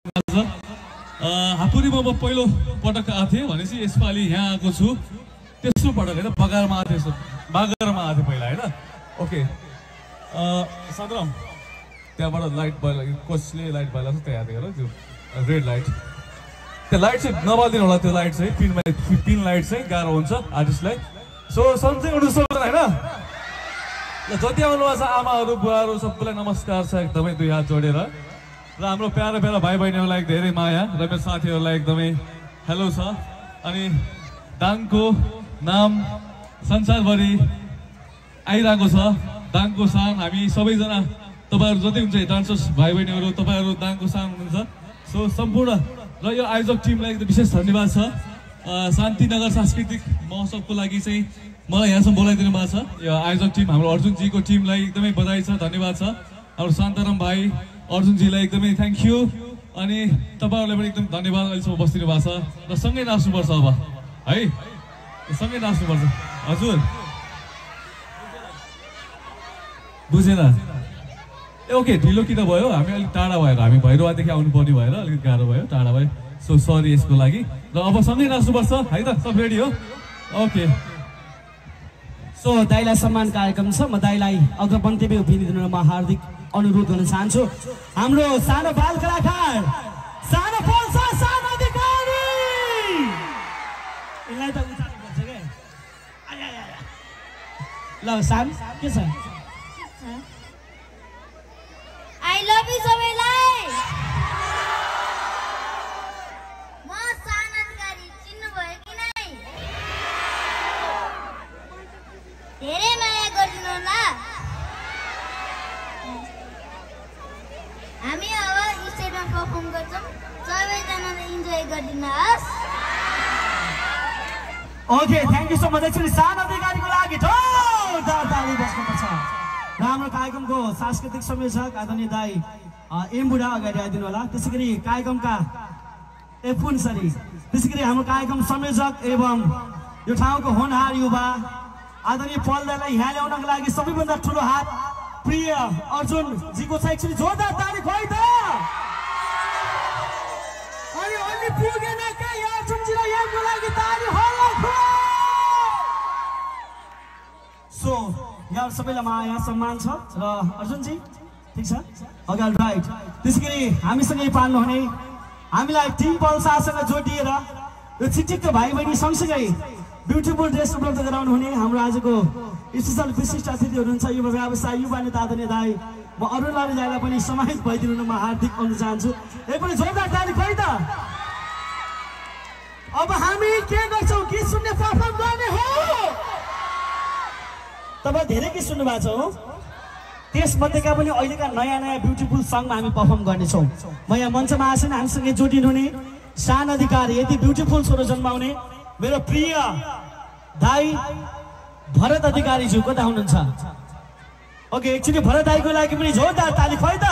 हापुरीमा म पहिलो पटक आएको थिएँ भनेपछि यसपालि यहाँ आएको छु तेस्रो पटक होइन बगारमा आएको थिएँ बागरमा आएको थिएँ पहिला होइन ओके सदरम त्यहाँबाट लाइट भइला कसले लाइट भइला त्यहाँ याद गर त्यो रेड लाइट त्यो लाइट चाहिँ नबालिदिनु होला त्यो लाइट चाहिँ पिन लाइट चाहिँ गाह्रो हुन्छ आर्टिस्टलाई सो समथिङ उठ्नु सक्दैन होइन ल जति आउनु भएको छ आमाहरू बुवाहरू सबैलाई नमस्कार छ एकदमै दुई हात जोडेर र हाम्रो प्यारा प्यारा भाइ बहिनीहरूलाई धेरै माया र मेरो साथीहरूलाई एकदमै हेलो छ अनि दाङको नाम संसारभरि आइरहेको छ दाङको सान हामी सबैजना तपाईँहरू जति हुन्छ डान्सर्स भाइ बहिनीहरू तपाईँहरू दाङको सान हुनुहुन्छ सो सम्पूर्ण र यो आयोजक टिमलाई एकदम विशेष धन्यवाद छ शान्तिनगर सांस्कृतिक महोत्सवको लागि चाहिँ मलाई यहाँसम्म बोलाइदिनु भएको छ यो आयोजक टिम हाम्रो अर्जुनजीको टिमलाई एकदमै बधाई छ धन्यवाद छ हाम्रो शान्ताराम भाइ अर्जुनजीलाई एकदमै थ्याङ्क यू अनि तपाईँहरूलाई पनि एकदम धन्यवाद अहिलेसम्म बसिदिनु भएको छ र सँगै नाच्नुपर्छ अब है सँगै नाच्नुपर्छ हजुर बुझेन ए ओके ढिलो किन भयो हामी अलिक टाढा भएर हामी भैरवादेखि आउनुपर्ने भएर अलिक गाह्रो भयो टाढा भयो सो सरी यसको लागि र अब सँगै नाच्नुपर्छ है त सब रेडी हो ओके सो दाइलाई सम्मान कार्यक्रम छ म दाइलाई अग्रपन्थीमै उभिदिनुमा हार्दिक अनुरोध गर्न चाहन्छु हाम्रो सानो बाल कलाकार सानो पल्सा सानो अधिकारी यसलाई त उचाल्नुपर्छ के ल साम के छ आई लभ यु सबैलाई म सानो अधिकारी चिन्नु भयो कि नै धेरै माया गरिदिनु होला हामी अब स्टेजमा परफर्म गर्छौँ सबैजनाले इन्जोय गरिदिनुहोस् okay thank you so much actually सानो अधिकारीको लागि जोरदार ताली बस्नुपर्छ र हाम्रो कार्यक्रमको सांस्कृतिक संयोजक आदरणीय दाई एम बुढा अगाडि आइदिनु होला त्यसै गरी कार्यक्रमका एफुन सरी त्यसै गरी हाम्रो कार्यक्रम संयोजक एवं यो ठाउँको होनहार युवा आदरणीय पल दाइलाई यहाँ ल्याउनको लागि सबैभन्दा ठुलो हात प्रिय अर्जुन जीको छ एकचोटि जोरदार ताली खोइ त अनि अलि पुगेन के अर्जुन जीलाई यहाँको लागि ताली होला सो यहाँ सबैलाई माया सम्मान छ र अर्जुन जी ठिक छ अगाडि राइट त्यसैगरी हामीसँगै पाल्नुहुने हामीलाई टिम पल्सासँग जोडिएर यो छिकछिकको भाइ बहिनी सँगसँगै ब्युटिफुल ड्रेस उपलब्ध गराउनु हुने हाम्रो आजको स्पेशल विशिष्ट अतिथिहरू हुनुहुन्छ युवा व्यवसाय युवा नेता आदरणीय दाई म अरुणलाल दाइलाई पनि समाहित भइदिनु म हार्दिक अनुरोध चाहन्छु एकपल्ट जोरदार ताली खोइ त अब हामी के गर्छौँ गीत सुन्ने परफर्म गर्ने हो तपाईँ धेरै गीत सुन्नु भएको छ हो त्यसमध्येका पनि अहिलेका नयाँ नयाँ ब्युटिफुल सङमा हामी परफर्म गर्नेछौँ म यहाँ मञ्चमा आएन हामीसँगै जोडिनु हुने सानो अधिकारी यति ब्युटिफुल छोरो जन्माउने मेरो प्रिय दाई भरत अधिकारीज्यू कता हुनुहुन्छ ओके एकचोटि भरत दाईको लागि पनि जोरदार ताली खोइ त